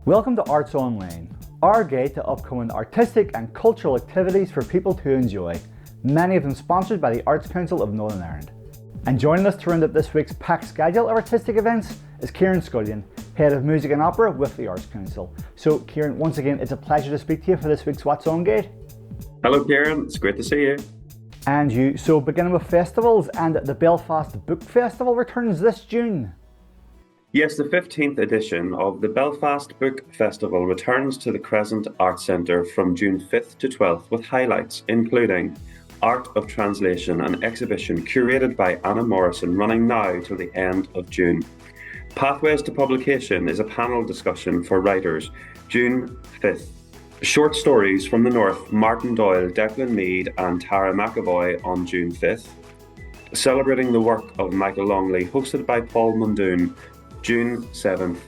Welcome to Arts Online, our guide to upcoming artistic and cultural activities for people to enjoy, many of them sponsored by the Arts Council of Northern Ireland. And joining us to round up this week's packed schedule of artistic events is Ciaran Scullion, Head of Music and Opera with the Arts Council. So Ciaran, once again, it's a pleasure to speak to you for this week's What's On Guide. Hello Ciaran, it's great to see you. And you. So beginning with festivals, and the Belfast Book Festival returns this June. Yes, the 15th edition of the Belfast Book Festival returns to the Crescent Arts Centre from June 5th to 12th with highlights including Art of Translation, an exhibition curated by Anna Morrison running now till the end of June. Pathways to Publication is a panel discussion for writers, June 5th. Short Stories from the North, Martin Doyle, Declan Mead and Tara McAvoy on June 5th. Celebrating the work of Michael Longley, hosted by Paul Muldoon, June 7th.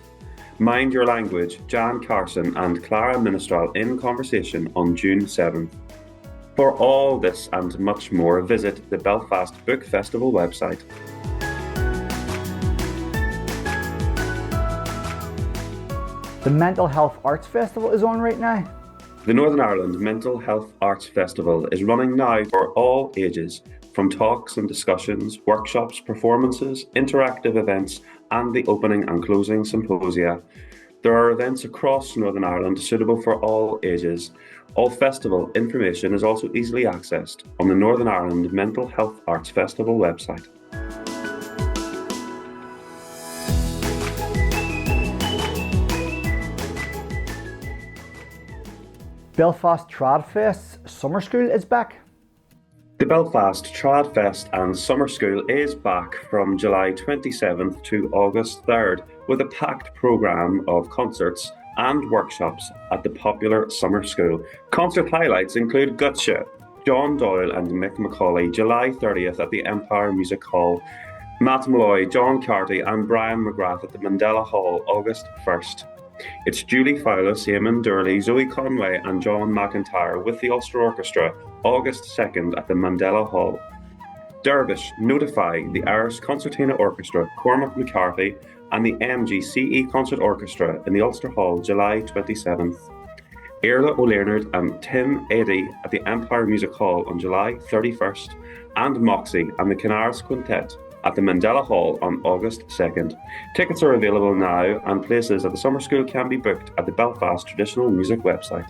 Mind Your Language, Jan Carson and Clara Ministral in conversation on June 7th. For all this and much more, visit the Belfast Book Festival website. The Mental Health Arts Festival is on right now. The Northern Ireland Mental Health Arts Festival is running now for all ages, from talks and discussions, workshops, performances, interactive events, and the opening and closing symposia. There are events across Northern Ireland suitable for all ages. All festival information is also easily accessed on the Northern Ireland Mental Health Arts Festival website. Belfast Trad Fest's Summer School is back. The Belfast Trad Fest and Summer School is back from July 27th to August 3rd with a packed programme of concerts and workshops at the popular Summer School. Concert highlights include Gutcha, John Doyle and Mick McCauley, July 30th at the Empire Music Hall, Matt Malloy, John Carty and Brian McGrath at the Mandela Hall, August 1st. It's Julie Fowlis, Eamon Durley, Zoe Conway and John McIntyre with the Ulster Orchestra, August 2nd at the Mandela Hall. Dervish, Notify, the Irish Concertina Orchestra, Cormac McCarthy and the MGCE Concert Orchestra in the Ulster Hall, July 27th. Airla O'Learnard and Tim Eddy at the Empire Music Hall on July 31st, and Moxie and the Canaris Quintet at the Mandela Hall on August 2nd. Tickets are available now and places at the Summer School can be booked at the Belfast Traditional Music website.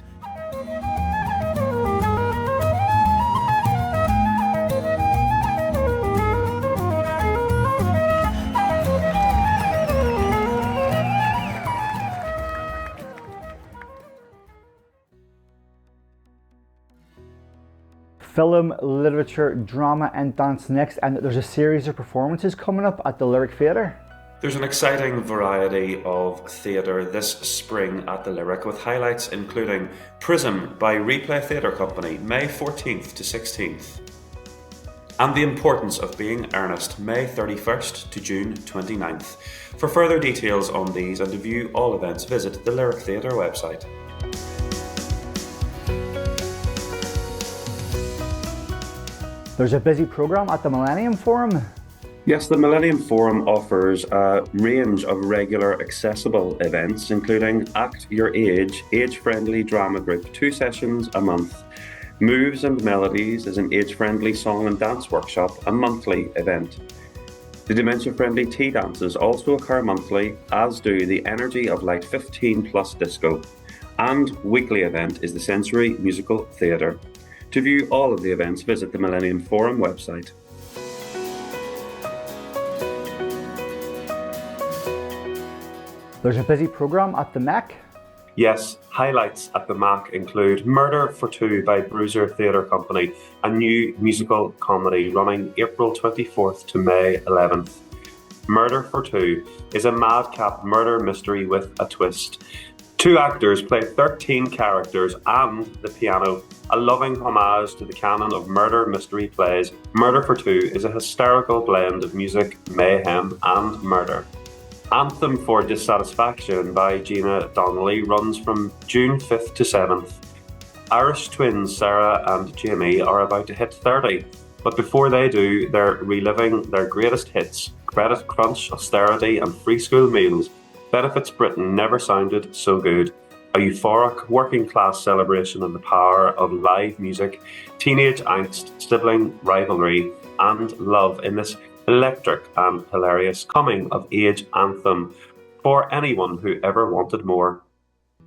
Film, literature, drama and dance next, and there's a series of performances coming up at the Lyric Theatre. There's an exciting variety of theatre this spring at the Lyric with highlights including Prism by Replay Theatre Company, May 14th to 16th. And The Importance of Being Earnest, May 31st to June 29th. For further details on these and to view all events, visit the Lyric Theatre website. There's a busy programme at the Millennium Forum. Yes, the Millennium Forum offers a range of regular accessible events, including Act Your Age, age-friendly drama group, 2 sessions a month. Moves and Melodies is an age-friendly song and dance workshop, a monthly event. The dementia-friendly tea dances also occur monthly, as do the Energy of Light 15 Plus Disco. And weekly event is the Sensory Musical Theatre. To view all of the events, visit the Millennium Forum website. There's a busy programme at the MEC. Yes, highlights at the MAC include Murder for Two by Bruiser Theatre Company, a new musical comedy running April 24th to May 11th. Murder for Two is a madcap murder mystery with a twist. 2 actors play 13 characters and the piano, a loving homage to the canon of murder mystery plays. Murder for Two is a hysterical blend of music, mayhem and murder. Anthem for Dissatisfaction by Gina Donnelly runs from June 5th to 7th. Irish twins Sarah and Jamie are about to hit 30, but before they do, they're reliving their greatest hits, Credit Crunch, Austerity and Free School Meals Benefits Britain never sounded so good. A euphoric working class celebration of the power of live music, teenage angst, sibling rivalry, and love in this electric and hilarious coming of age anthem for anyone who ever wanted more.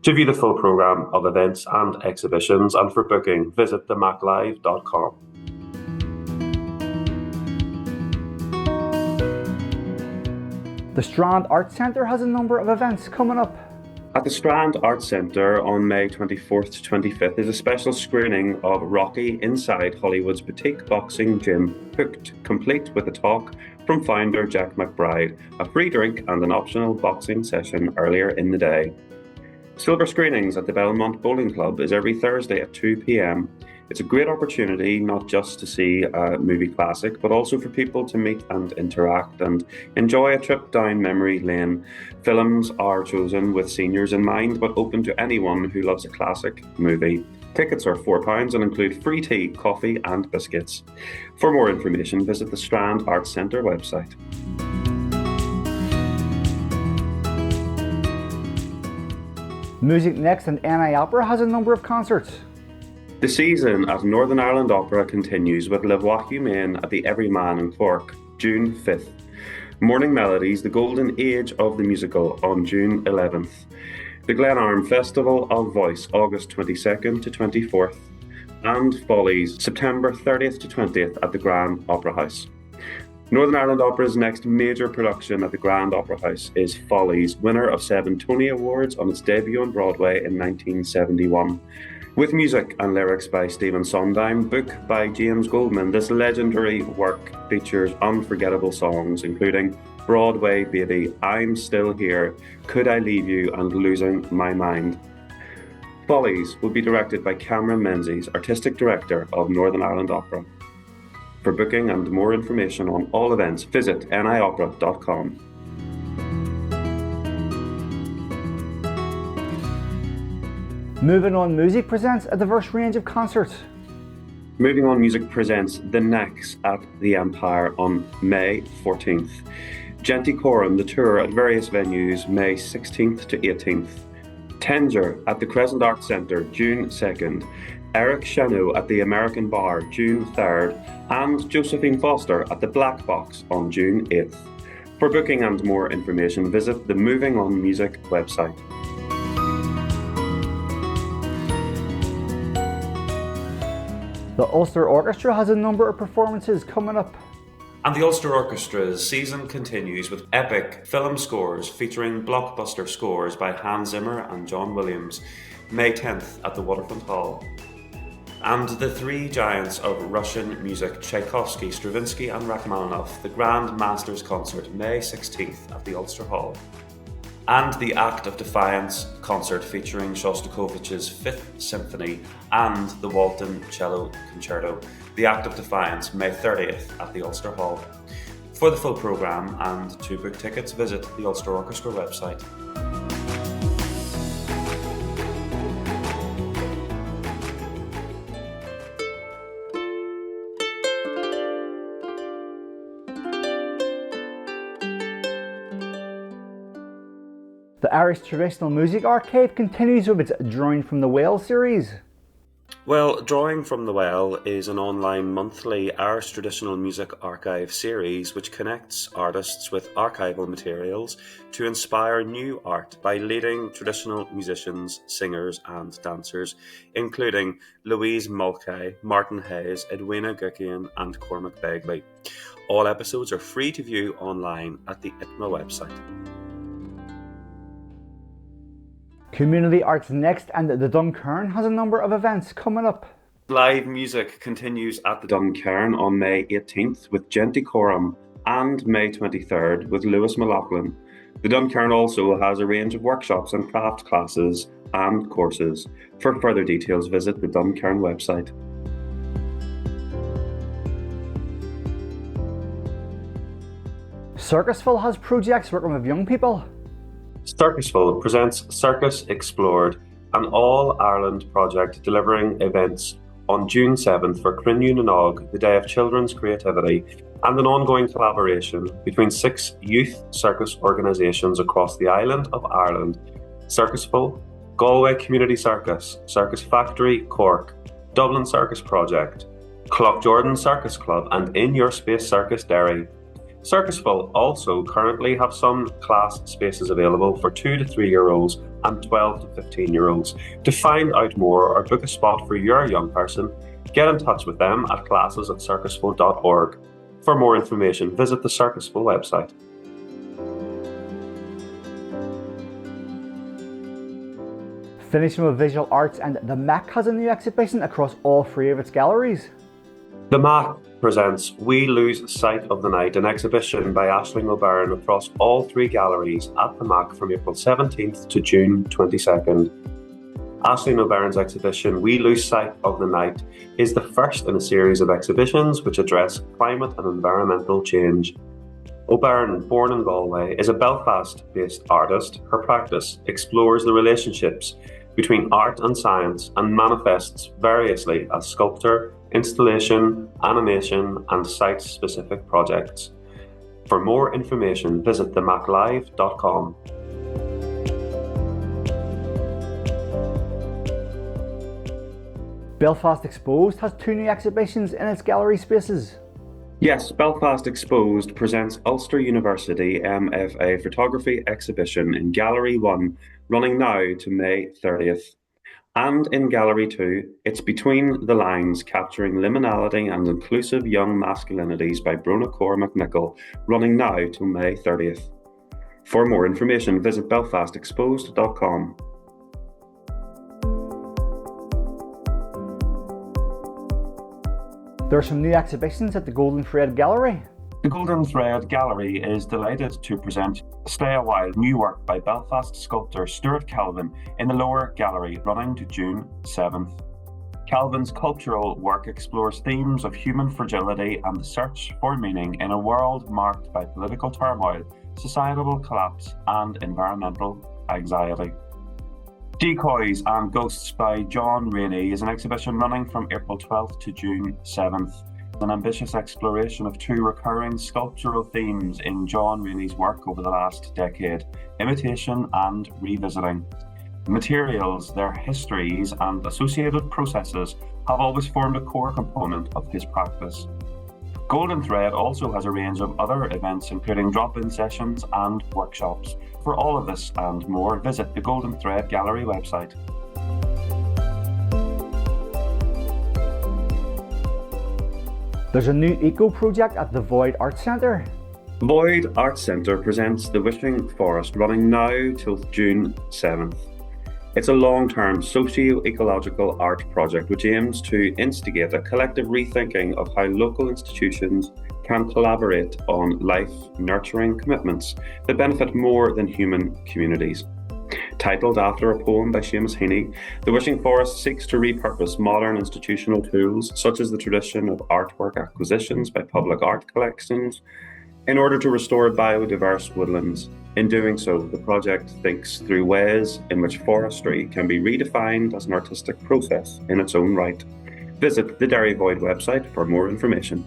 To view the full programme of events and exhibitions and for booking, visit themaclive.com. The Strand Arts Centre has a number of events coming up. At the Strand Arts Centre on May 24th to 25th is a special screening of Rocky inside Hollywood's boutique boxing gym, Hooked, complete with a talk from founder Jack McBride, a free drink and an optional boxing session earlier in the day. Silver screenings at the Belmont Bowling Club is every Thursday at 2 p.m. It's a great opportunity not just to see a movie classic, but also for people to meet and interact and enjoy a trip down memory lane. Films are chosen with seniors in mind, but open to anyone who loves a classic movie. Tickets are £4 and include free tea, coffee and biscuits. For more information, visit the Strand Arts Centre website. Music Next and NI Opera has a number of concerts. The season at Northern Ireland Opera continues with Le Voix Humaine at the Everyman in Cork, June 5th. Morning Melodies, the golden age of the musical, on June 11th. The Glenarm Festival of Voice, August 22nd to 24th. And Follies, September 30th to 20th at the Grand Opera House. Northern Ireland Opera's next major production at the Grand Opera House is Follies, winner of 7 Tony Awards on its debut on Broadway in 1971. With music and lyrics by Stephen Sondheim, book by James Goldman, this legendary work features unforgettable songs, including Broadway Baby, I'm Still Here, Could I Leave You, and Losing My Mind. Follies will be directed by Cameron Menzies, Artistic Director of Northern Ireland Opera. For booking and more information on all events, visit niopera.com. Moving On Music presents a diverse range of concerts. Moving On Music presents The Necks at the Empire on May 14th. Genticorum, the tour at various venues, May 16th to 18th. Tenger at the Crescent Arts Centre, June 2nd. Eric Chenu at the American Bar, June 3rd. And Josephine Foster at the Black Box on June 8th. For booking and more information, visit the Moving On Music website. The Ulster Orchestra has a number of performances coming up. And the Ulster Orchestra's season continues with epic film scores featuring blockbuster scores by Hans Zimmer and John Williams, May 10th at the Waterfront Hall. And the three giants of Russian music, Tchaikovsky, Stravinsky and Rachmaninoff, the Grand Masters Concert, May 16th at the Ulster Hall. And the Act of Defiance concert featuring Shostakovich's Fifth Symphony and the Walton Cello Concerto, the Act of Defiance, May 30th at the Ulster Hall. For the full programme and to book tickets, visit the Ulster Orchestra website. The Irish Traditional Music Archive continues with its Drawing from the Well series. Well, Drawing from the Well is an online monthly Irish Traditional Music Archive series which connects artists with archival materials to inspire new art by leading traditional musicians, singers and dancers, including Louise Mulcahy, Martin Hayes, Edwina Gukian and Cormac Begley. All episodes are free to view online at the ITMA website. Community Arts Next and the Duncairn has a number of events coming up. Live music continues at the Duncairn on May 18th with Genticorum and May 23rd with Lewis McLaughlin. The Duncairn also has a range of workshops and craft classes and courses. For further details, visit the Duncairn website. Circusville has projects working with young people. Circusville presents Circus Explored, an all-Ireland project delivering events on June 7th for Crinnew na nOg, the Day of Children's Creativity, and an ongoing collaboration between 6 youth circus organisations across the island of Ireland: Circusful, Galway Community Circus, Circus Factory, Cork, Dublin Circus Project, Cloughjordan Circus Club, and In Your Space Circus Derry. Circusful also currently have some class spaces available for 2 to 3 year olds and 12 to 15 year olds. To find out more or book a spot for your young person, get in touch with them at classes@circusful.org. For more information, visit the Circusful website. Finishing with visual arts, and the MAC has a new exhibition across all 3 of its galleries. The MAC presents We Lose Sight of the Night, an exhibition by Aisling O'Byrne across all 3 galleries at the MAC from April 17th to June 22nd. Aisling O'Byrne's exhibition We Lose Sight of the Night is the first in a series of exhibitions which address climate and environmental change. O'Byrne, born in Galway, is a Belfast-based artist. Her practice explores the relationships between art and science and manifests variously as sculpture, installation, animation, and site-specific projects. For more information, visit themaclive.com. Belfast Exposed has 2 new exhibitions in its gallery spaces. Yes, Belfast Exposed presents Ulster University MFA Photography exhibition in Gallery 1, running now to May 30th. And in Gallery 2, it's Between the Lines, capturing liminality and inclusive young masculinities by Brona Cor McNichol, running now till May 30th. For more information, visit belfastexposed.com. There are some new exhibitions at the Golden Thread Gallery. The Golden Thread Gallery is delighted to present Stay a While, new work by Belfast sculptor Stuart Calvin in the Lower Gallery, running to June 7th. Calvin's cultural work explores themes of human fragility and the search for meaning in a world marked by political turmoil, societal collapse, and environmental anxiety. Decoys and Ghosts by John Rainey is an exhibition running from April 12th to June 7th. An ambitious exploration of 2 recurring sculptural themes in John Rainey's work over the last decade: imitation and revisiting. The materials, their histories, and associated processes have always formed a core component of his practice. Golden Thread also has a range of other events, including drop-in sessions and workshops. For all of this and more, visit the Golden Thread Gallery website. There's a new eco project at the Void Arts Centre. Void Arts Centre presents The Wishing Forest, running now till June 7th. It's a long-term socio-ecological art project which aims to instigate a collective rethinking of how local institutions can collaborate on life-nurturing commitments that benefit more than human communities. Titled after a poem by Seamus Heaney, The Wishing Forest seeks to repurpose modern institutional tools, such as the tradition of artwork acquisitions by public art collections, in order to restore biodiverse woodlands. In doing so, the project thinks through ways in which forestry can be redefined as an artistic process in its own right. Visit the Derry Void website for more information.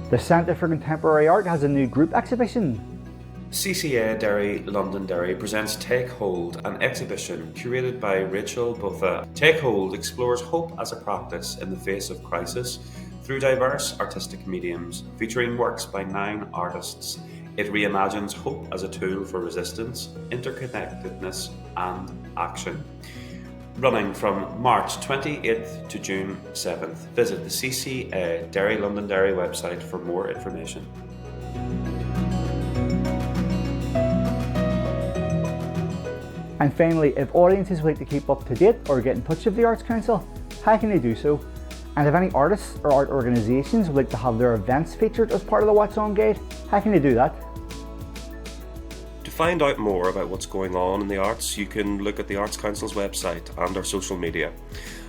The Centre for Contemporary Art has a new group exhibition. CCA Derry London Derry presents Take Hold, an exhibition curated by Rachel Botha. Take Hold explores hope as a practice in the face of crisis through diverse artistic mediums, featuring works by 9 artists. It reimagines hope as a tool for resistance, interconnectedness, and action. Running from March 28th to June 7th. Visit the CCA Derry London Derry website for more information. And finally, if audiences would like to keep up to date or get in touch with the Arts Council, how can they do so? And if any artists or art organisations would like to have their events featured as part of the What's On Guide, how can they do that? To find out more about what's going on in the arts, you can look at the Arts Council's website and our social media.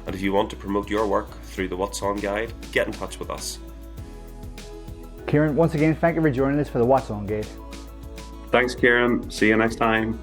And if you want to promote your work through the What's On Guide, get in touch with us. Ciaran, once again, thank you for joining us for the What's On Guide. Thanks, Ciaran. See you next time.